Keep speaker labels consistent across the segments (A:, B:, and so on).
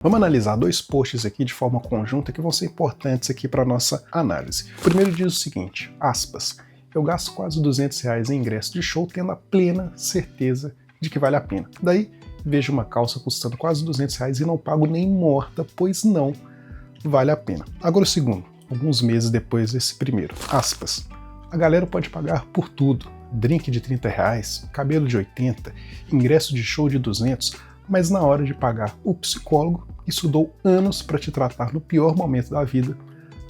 A: Vamos analisar dois posts aqui de forma conjunta que vão ser importantes aqui para a nossa análise. O primeiro diz o seguinte, aspas, eu gasto quase R$200 em ingresso de show tendo a plena certeza de que vale a pena. Daí, vejo uma calça custando quase R$200 e não pago nem morta, pois não vale a pena. Agora o segundo, alguns meses depois desse primeiro, aspas, a galera pode pagar por tudo, drink de R$30, cabelo de 80, ingresso de show de 200, mas na hora de pagar o psicólogo, que estudou anos para te tratar no pior momento da vida,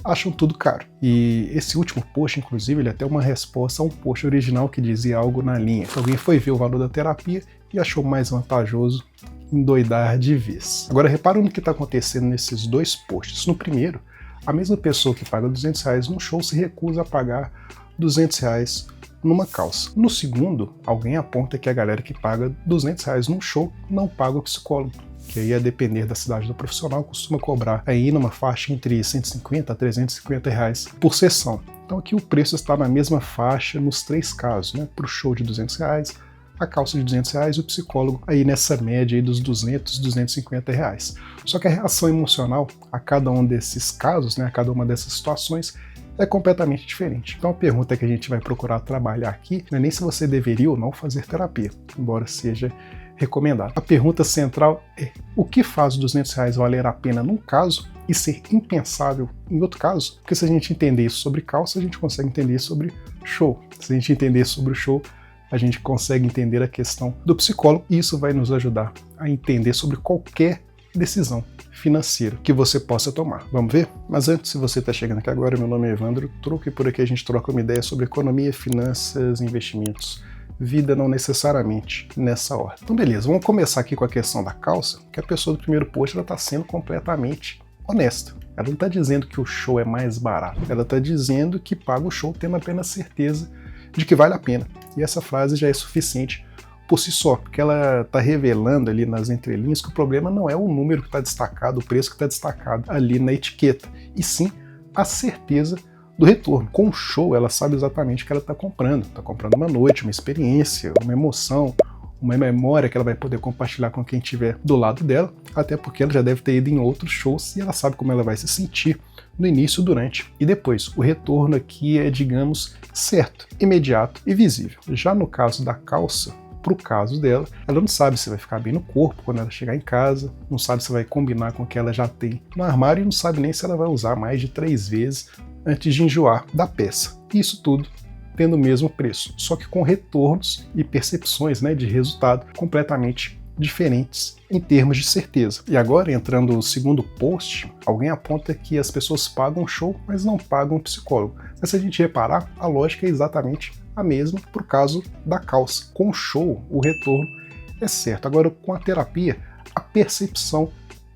A: acham tudo caro. E esse último post, inclusive, ele é até uma resposta a um post original que dizia algo na linha. Alguém foi ver o valor da terapia e achou mais vantajoso endoidar de vez. Agora repara no que está acontecendo nesses dois posts. No primeiro, a mesma pessoa que paga R$200 num show se recusa a pagar R$200 numa calça. No segundo, alguém aponta que a galera que paga R$200 num show não paga o psicólogo, que aí, a depender da cidade do profissional, costuma cobrar aí numa faixa entre R$150 a R$350 por sessão. Então aqui o preço está na mesma faixa nos três casos, né? Para o show de R$200, a calça de R$200 e o psicólogo aí nessa média aí dos R$200, R$250. Só que a reação emocional a cada um desses casos, né? A cada uma dessas situações, é completamente diferente. Então a pergunta que a gente vai procurar trabalhar aqui não é nem se você deveria ou não fazer terapia, embora seja recomendado. A pergunta central é o que faz os R$200 valer a pena num caso e ser impensável em outro caso? Porque se a gente entender isso sobre calça, a gente consegue entender isso sobre show. Se a gente entender sobre o show, a gente consegue entender a questão do psicólogo e isso vai nos ajudar a entender sobre qualquer decisão financeira que você possa tomar. Vamos ver? Mas antes, se você está chegando aqui agora, meu nome é Evandro Truco e por aqui a gente troca uma ideia sobre economia, finanças, investimentos. Vida não necessariamente nessa ordem. Então beleza, vamos começar aqui com a questão da calça, que a pessoa do primeiro post está sendo completamente honesta. Ela não está dizendo que o show é mais barato, ela está dizendo que paga o show tendo apenas certeza de que vale a pena. E essa frase já é suficiente por si só, porque ela está revelando ali nas entrelinhas que o problema não é o número que está destacado, o preço que está destacado ali na etiqueta, e sim a certeza do retorno. Com o show, ela sabe exatamente o que ela está comprando uma noite, uma experiência, uma emoção, uma memória que ela vai poder compartilhar com quem estiver do lado dela, até porque ela já deve ter ido em outros shows e ela sabe como ela vai se sentir no início, durante e depois. O retorno aqui é, digamos, certo, imediato e visível. Já no caso da calça, pro caso dela, ela não sabe se vai ficar bem no corpo quando ela chegar em casa, não sabe se vai combinar com o que ela já tem no armário e não sabe nem se ela vai usar mais de 3 vezes antes de enjoar da peça. Isso tudo tendo o mesmo preço, só que com retornos e percepções, né, de resultado completamente diferentes em termos de certeza. E agora, entrando no segundo post, alguém aponta que as pessoas pagam show, mas não pagam psicólogo. Mas se a gente reparar, a lógica é exatamente a mesma para o caso da calça. Com o show, o retorno é certo. Agora, com a terapia, a percepção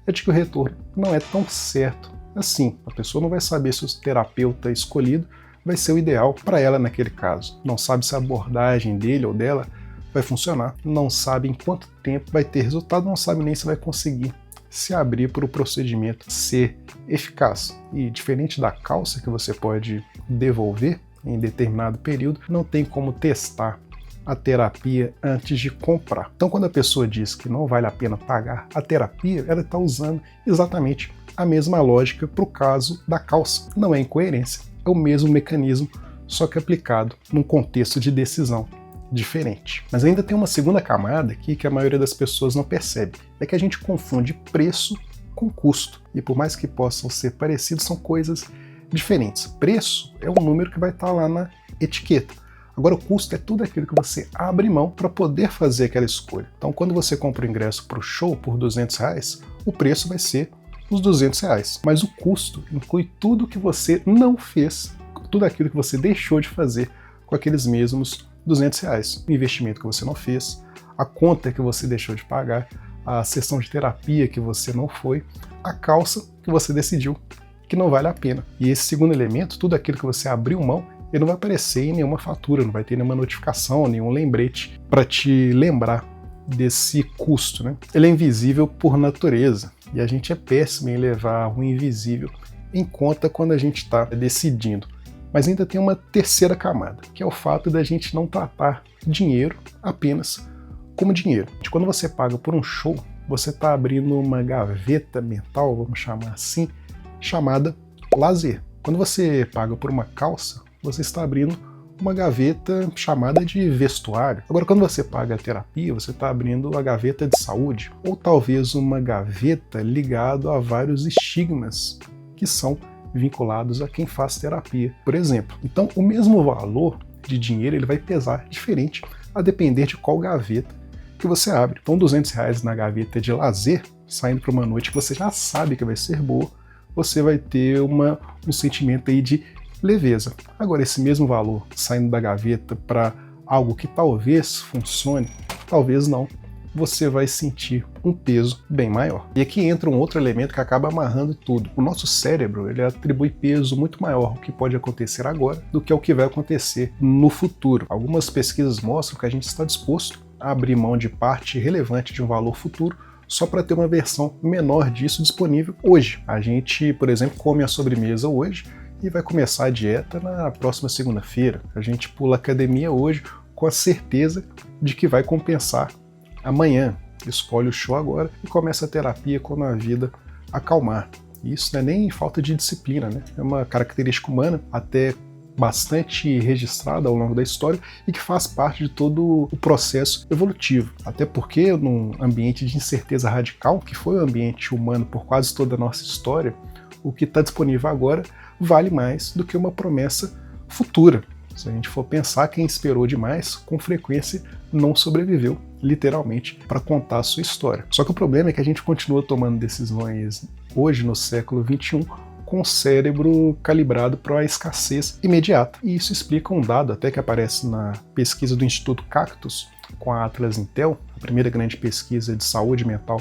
A: é de que o retorno não é tão certo assim. A pessoa não vai saber se o terapeuta escolhido vai ser o ideal para ela naquele caso. Não sabe se a abordagem dele ou dela vai funcionar, não sabe em quanto tempo vai ter resultado, não sabe nem se vai conseguir se abrir para o procedimento ser eficaz. E diferente da calça que você pode devolver em determinado período, não tem como testar a terapia antes de comprar. Então quando a pessoa diz que não vale a pena pagar a terapia, ela está usando exatamente a mesma lógica para o caso da calça. Não é incoerência, é o mesmo mecanismo, só que aplicado num contexto de decisão diferente. Mas ainda tem uma segunda camada aqui que a maioria das pessoas não percebe, é que a gente confunde preço com custo, e por mais que possam ser parecidos, são coisas diferentes. Preço é um número que vai estar lá na etiqueta. Agora o custo é tudo aquilo que você abre mão para poder fazer aquela escolha. Então quando você compra o ingresso para o show por R$200, o preço vai ser os R$200, mas o custo inclui tudo que você não fez, tudo aquilo que você deixou de fazer com aqueles mesmos R$200. O investimento que você não fez, a conta que você deixou de pagar, a sessão de terapia que você não foi, a calça que você decidiu que não vale a pena. E esse segundo elemento, tudo aquilo que você abriu mão, ele não vai aparecer em nenhuma fatura, não vai ter nenhuma notificação, nenhum lembrete para te lembrar desse custo, né? Ele é invisível por natureza e a gente é péssimo em levar o invisível em conta quando a gente está decidindo. Mas ainda tem uma terceira camada, que é o fato da gente não tratar dinheiro apenas como dinheiro. Quando você paga por um show, você está abrindo uma gaveta mental, vamos chamar assim, chamada lazer. Quando você paga por uma calça, você está abrindo uma gaveta chamada de vestuário. Agora, quando você paga a terapia, você está abrindo a gaveta de saúde, ou talvez uma gaveta ligada a vários estigmas que são vinculados a quem faz terapia, por exemplo. Então, o mesmo valor de dinheiro ele vai pesar diferente a depender de qual gaveta que você abre. Então, R$200 na gaveta de lazer, saindo para uma noite que você já sabe que vai ser boa, você vai ter um sentimento aí de leveza. Agora, esse mesmo valor saindo da gaveta para algo que talvez funcione, talvez não, você vai sentir um peso bem maior. E aqui entra um outro elemento que acaba amarrando tudo. O nosso cérebro, ele atribui peso muito maior ao que pode acontecer agora do que ao que vai acontecer no futuro. Algumas pesquisas mostram que a gente está disposto a abrir mão de parte relevante de um valor futuro só para ter uma versão menor disso disponível hoje. A gente, por exemplo, come a sobremesa hoje e vai começar a dieta na próxima segunda-feira. A gente pula a academia hoje com a certeza de que vai compensar amanhã. Escolhe o show agora e começa a terapia quando a vida acalmar. Isso não é nem falta de disciplina, né? É uma característica humana até bastante registrada ao longo da história e que faz parte de todo o processo evolutivo. Até porque num ambiente de incerteza radical, que foi o ambiente humano por quase toda a nossa história, o que está disponível agora vale mais do que uma promessa futura. Se a gente for pensar, quem esperou demais, com frequência não sobreviveu, literalmente, para contar a sua história. Só que o problema é que a gente continua tomando decisões hoje, no século XXI, com o cérebro calibrado para a escassez imediata. E isso explica um dado até que aparece na pesquisa do Instituto Cactus, com a Atlas Intel, a primeira grande pesquisa de saúde mental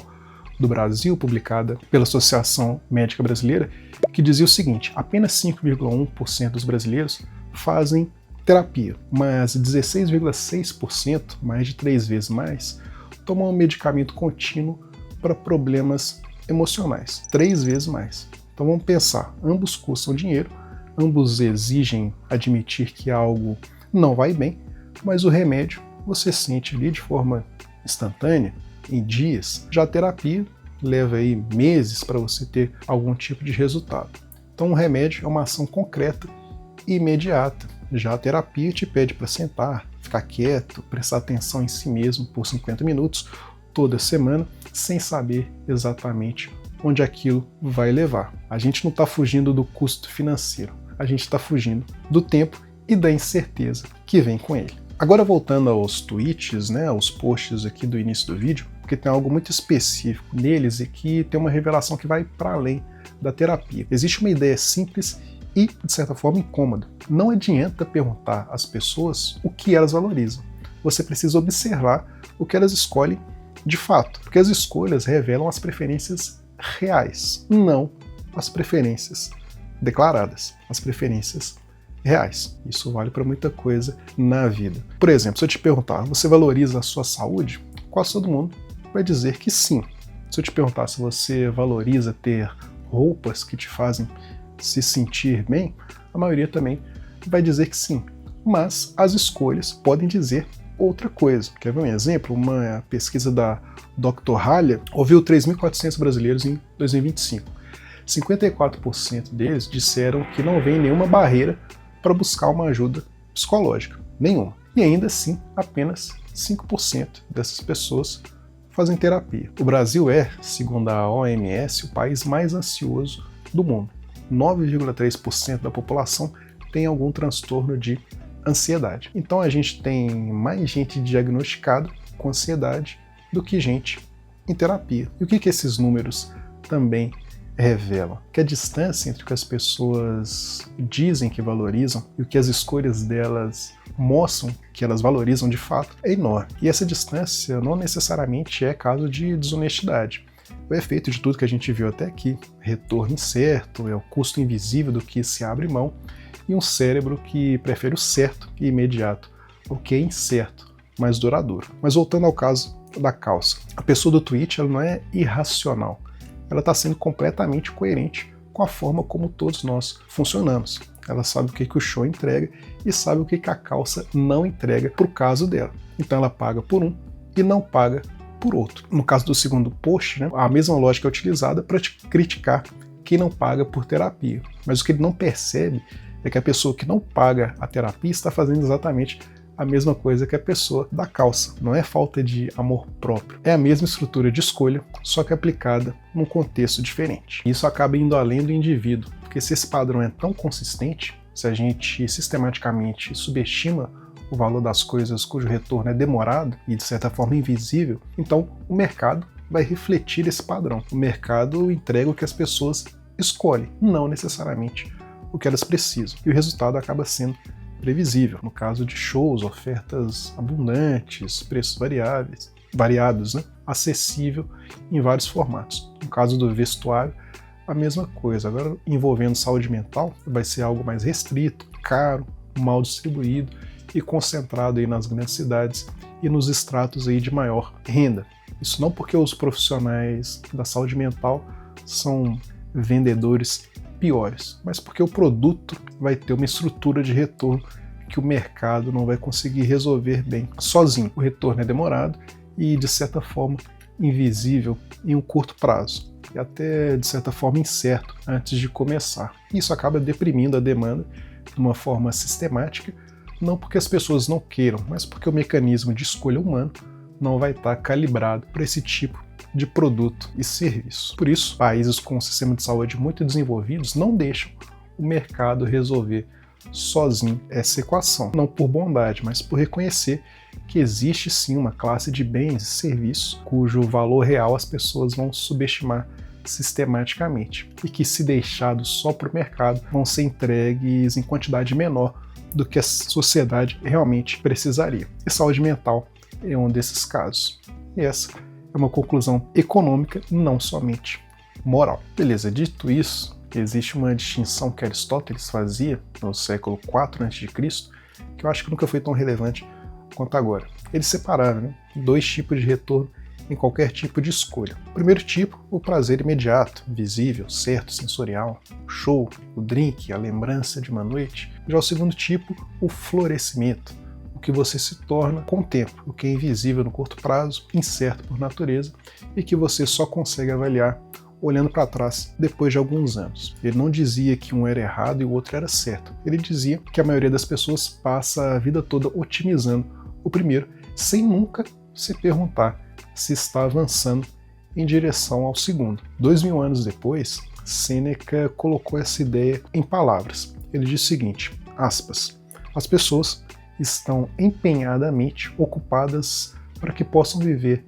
A: do Brasil, publicada pela Associação Médica Brasileira, que dizia o seguinte: apenas 5,1% dos brasileiros fazem terapia, mas 16,6%, mais de 3 vezes mais, tomam um medicamento contínuo para problemas emocionais, 3 vezes mais. Então vamos pensar, ambos custam dinheiro, ambos exigem admitir que algo não vai bem, mas o remédio você sente ali de forma instantânea, em dias. Já a terapia leva aí meses para você ter algum tipo de resultado. Então o remédio é uma ação concreta e imediata. Já a terapia te pede para sentar, ficar quieto, prestar atenção em si mesmo por 50 minutos toda semana, sem saber exatamente onde aquilo vai levar. A gente não está fugindo do custo financeiro, a gente está fugindo do tempo e da incerteza que vem com ele. Agora voltando aos tweets, né, aos posts aqui do início do vídeo, porque tem algo muito específico neles e que tem uma revelação que vai para além da terapia. Existe uma ideia simples e, de certa forma, incômoda. Não adianta perguntar às pessoas o que elas valorizam. Você precisa observar o que elas escolhem de fato, porque as escolhas revelam as preferências reais, não as preferências declaradas, as preferências reais. Isso vale para muita coisa na vida. Por exemplo, se eu te perguntar, você valoriza a sua saúde? Quase todo mundo vai dizer que sim. Se eu te perguntar se você valoriza ter roupas que te fazem se sentir bem, a maioria também vai dizer que sim. Mas as escolhas podem dizer outra coisa. Quer ver um exemplo? Uma pesquisa da Dr. Haller ouviu 3.400 brasileiros em 2025. 54% deles disseram que não vem nenhuma barreira para buscar uma ajuda psicológica. Nenhuma. E ainda assim, apenas 5% dessas pessoas fazem terapia. O Brasil é, segundo a OMS, o país mais ansioso do mundo. 9,3% da população tem algum transtorno de ansiedade. Então a gente tem mais gente diagnosticada com ansiedade do que gente em terapia. E o que esses números também revelam? Que a distância entre o que as pessoas dizem que valorizam e o que as escolhas delas mostram que elas valorizam de fato é enorme. E essa distância não necessariamente é caso de desonestidade. O efeito de tudo que a gente viu até aqui, retorno incerto, é o custo invisível do que se abre mão, e um cérebro que prefere o certo e imediato, o que é incerto, mas duradouro. Mas voltando ao caso da calça, a pessoa do tweet ela não é irracional, ela está sendo completamente coerente com a forma como todos nós funcionamos. Ela sabe o que o show entrega e sabe o que a calça não entrega para o caso dela. Então ela paga por um e não paga por outro. No caso do segundo post, né, a mesma lógica é utilizada para criticar quem não paga por terapia. Mas o que ele não percebe é que a pessoa que não paga a terapia está fazendo exatamente a mesma coisa que a pessoa da calça. Não é falta de amor próprio. É a mesma estrutura de escolha, só que aplicada num contexto diferente. Isso acaba indo além do indivíduo, porque se esse padrão é tão consistente, se a gente sistematicamente subestima o valor das coisas cujo retorno é demorado e de certa forma invisível, então o mercado vai refletir esse padrão. O mercado entrega o que as pessoas escolhem, não necessariamente o que elas precisam. E o resultado acaba sendo previsível. No caso de shows, ofertas abundantes, preços variados, né? Acessível em vários formatos. No caso do vestuário, a mesma coisa. Agora, envolvendo saúde mental, vai ser algo mais restrito, caro, mal distribuído e concentrado aí nas grandes cidades e nos estratos aí de maior renda. Isso não porque os profissionais da saúde mental são vendedores piores, mas porque o produto vai ter uma estrutura de retorno que o mercado não vai conseguir resolver bem sozinho. O retorno é demorado e, de certa forma, invisível em um curto prazo, e até, de certa forma, incerto antes de começar. Isso acaba deprimindo a demanda de uma forma sistemática, não porque as pessoas não queiram, mas porque o mecanismo de escolha humano não vai estar calibrado para esse tipo de produto e serviço. Por isso, países com um sistema de saúde muito desenvolvidos não deixam o mercado resolver sozinho essa equação. Não por bondade, mas por reconhecer que existe sim uma classe de bens e serviços cujo valor real as pessoas vão subestimar sistematicamente e que, se deixados só para o mercado, vão ser entregues em quantidade menor do que a sociedade realmente precisaria. E saúde mental é um desses casos. E essa é uma conclusão econômica, não somente moral. Beleza, dito isso, existe uma distinção que Aristóteles fazia no século IV a.C., que eu acho que nunca foi tão relevante quanto agora. Ele separava, né, dois tipos de retorno em qualquer tipo de escolha. O primeiro tipo, o prazer imediato, visível, certo, sensorial, o show, o drink, a lembrança de uma noite. Já o segundo tipo, o florescimento, o que você se torna com o tempo, o que é invisível no curto prazo, incerto por natureza e que você só consegue avaliar olhando para trás depois de alguns anos. Ele não dizia que um era errado e o outro era certo. Ele dizia que a maioria das pessoas passa a vida toda otimizando o primeiro, sem nunca se perguntar se está avançando em direção ao segundo. 2000 anos depois, Sêneca colocou essa ideia em palavras. Ele diz o seguinte, aspas, as pessoas estão empenhadamente ocupadas para que possam viver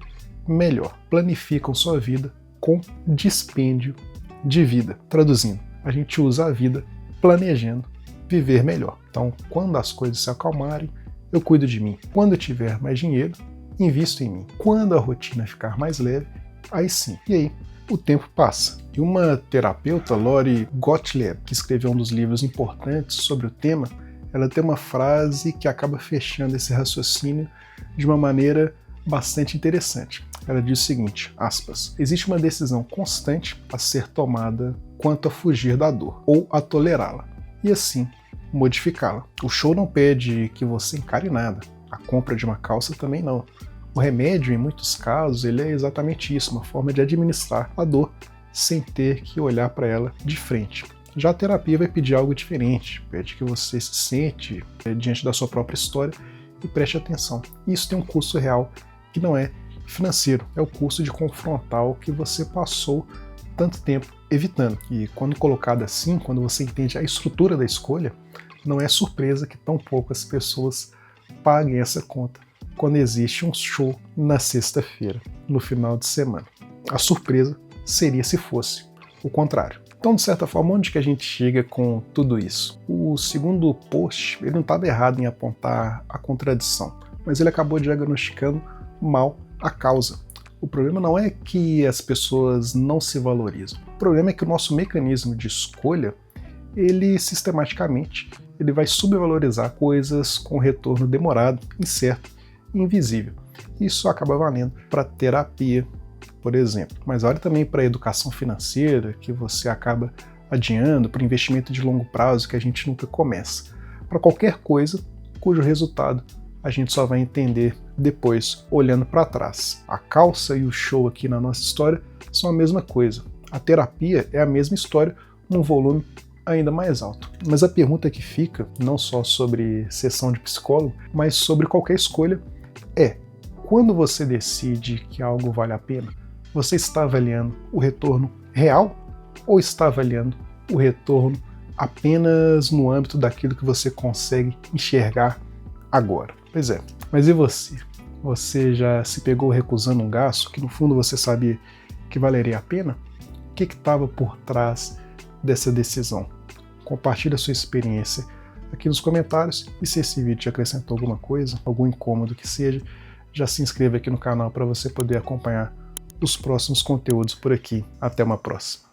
A: melhor, planificam sua vida com dispêndio de vida. Traduzindo, a gente usa a vida planejando viver melhor. Então, quando as coisas se acalmarem, eu cuido de mim. Quando eu tiver mais dinheiro, invisto em mim. Quando a rotina ficar mais leve, aí sim. E aí, o tempo passa. E uma terapeuta, Lori Gottlieb, que escreveu um dos livros importantes sobre o tema, ela tem uma frase que acaba fechando esse raciocínio de uma maneira bastante interessante. Ela diz o seguinte, aspas, existe uma decisão constante a ser tomada quanto a fugir da dor, ou a tolerá-la, e assim modificá-la. O show não pede que você encare nada, a compra de uma calça também não. O remédio, em muitos casos, ele é exatamente isso, uma forma de administrar a dor sem ter que olhar para ela de frente. Já a terapia vai pedir algo diferente, pede que você se sente diante da sua própria história e preste atenção. Isso tem um custo real que não é financeiro, é o custo de confrontar o que você passou tanto tempo evitando. E quando colocado assim, quando você entende a estrutura da escolha, não é surpresa que tão poucas pessoas paguem essa conta quando existe um show na sexta-feira, no final de semana. A surpresa seria se fosse o contrário. Então, de certa forma, onde que a gente chega com tudo isso? O segundo post, ele não estava errado em apontar a contradição, mas ele acabou diagnosticando mal a causa. O problema não é que as pessoas não se valorizam. O problema é que o nosso mecanismo de escolha, ele sistematicamente, ele vai subvalorizar coisas com retorno demorado, incerto e invisível. Isso acaba valendo para terapia, por exemplo. Mas olha também para a educação financeira, que você acaba adiando, para o investimento de longo prazo que a gente nunca começa. Para qualquer coisa cujo resultado a gente só vai entender depois, olhando para trás. A calça e o show aqui na nossa história são a mesma coisa. A terapia é a mesma história, num volume ainda mais alto. Mas a pergunta que fica, não só sobre sessão de psicólogo, mas sobre qualquer escolha, é: quando você decide que algo vale a pena, você está avaliando o retorno real ou está avaliando o retorno apenas no âmbito daquilo que você consegue enxergar agora? Pois é, mas e você? Você já se pegou recusando um gasto que no fundo você sabia que valeria a pena? O que estava por trás dessa decisão? Compartilhe a sua experiência aqui nos comentários e se esse vídeo te acrescentou alguma coisa, algum incômodo que seja, já se inscreva aqui no canal para você poder acompanhar os próximos conteúdos por aqui. Até uma próxima.